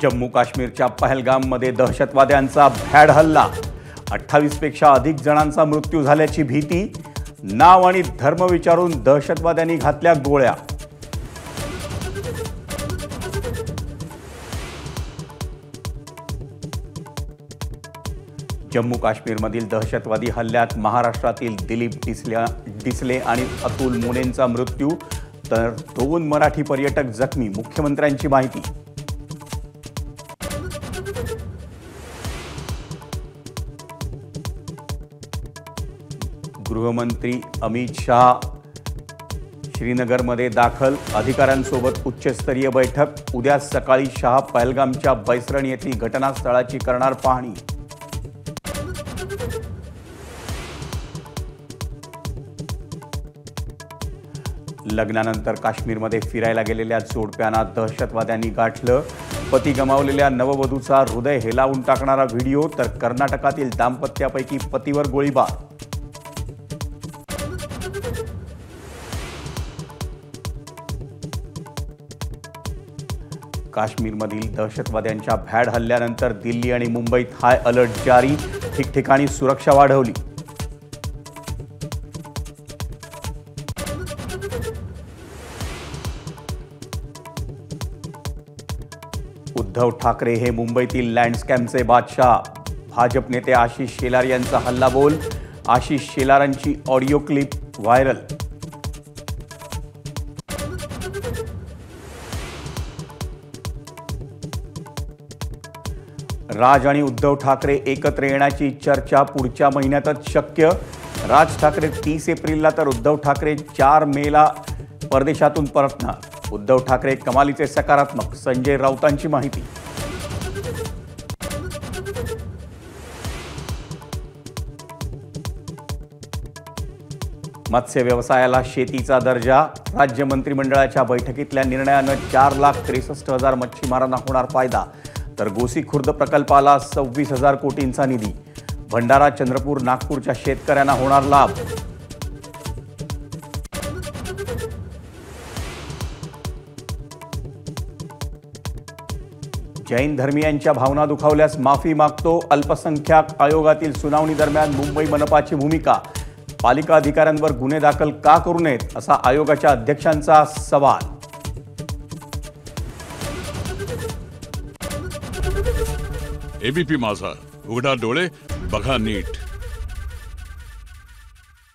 जम्मू काश्मीरच्या पहलगाममध्ये दहशतवाद्यांचा भ्याड हल्ला, 28 पेक्षा अधिक जणांचा मृत्यू झाल्याची भीती, नाव आणि धर्म विचारून दहशतवाद्यांनी घातल्या गोळ्या। जम्मू काश्मीरमधील दहशतवादी हल्ल्यात महाराष्ट्रातील दिलीप डिसले आणि अतुल मोनेंचा मृत्यू, तर 2 मराठी पर्यटक जखमी, मुख्यमंत्र्यांची माहिती। गृहमंत्री अमित शाह श्रीनगरमध्ये दाखल, अधिकाऱ्यांसोबत उच्चस्तरीय बैठक। उद्या सकाळी शाह पहलगामच्या बैसरण येथील घटनास्थळाची करणार पाहणी। लग्नानंतर काश्मीरमध्ये फिरायला गेलेल्या जोडप्यांना दहशतवाद्यांनी गाठलं, पती गमावलेल्या नववधूचा हृदय हेलावून टाकणारा व्हिडिओ, तर कर्नाटकातील दाम्पत्यापैकी पतीवर गोळीबार। काश्मीरमधील दहशतवाद्यांच्या भ्याड हल्ल्यानंतर दिल्ली आणि मुंबईत हाय अलर्ट जारी, ठिकठिकाणी सुरक्षा वाढवली। उद्धव ठाकरे हे मुंबईतील लँडस्कॅमचे बादशाह, भाजप नेते आशिष शेलार यांचा हल्लाबोल, आशिष शेलारांची ऑडिओ क्लिप व्हायरल। राज आणि उद्धव ठाकरे एकत्र येण्याची चर्चा पुढच्या महिन्यातच शक्य, राज ठाकरे 30 एप्रिलला तर उद्धव ठाकरे 4 मेला परदेशातून परतणार। उद्धव ठाकरे कमालीचे सकारात्मक, संजय राऊतांची माहिती। मत्स्य व्यवसायाला शेतीचा दर्जा, राज्य मंत्रिमंडळाच्या बैठकीतल्या निर्णयानं 4,63,000 मच्छीमारांना होणार फायदा, तर गोसी खुर्द प्रकल्पाला 26,000 कोटींचा निधी, भंडारा, चंद्रपूर, नागपूरच्या शेतकऱ्यांना होणार लाभ। जैन धर्मीयांच्या भावना दुखावल्यास माफी मागतो, अल्पसंख्याक आयोगातील सुनावणी दरम्यान मुंबई मनपाची भूमिका, पालिका अधिकाऱ्यांवर गुन्हे दाखल का करू नयेत असा आयोगाच्या अध्यक्षांचा सवाल। एबीपी माझा, उघडा डोळे बघा नीट।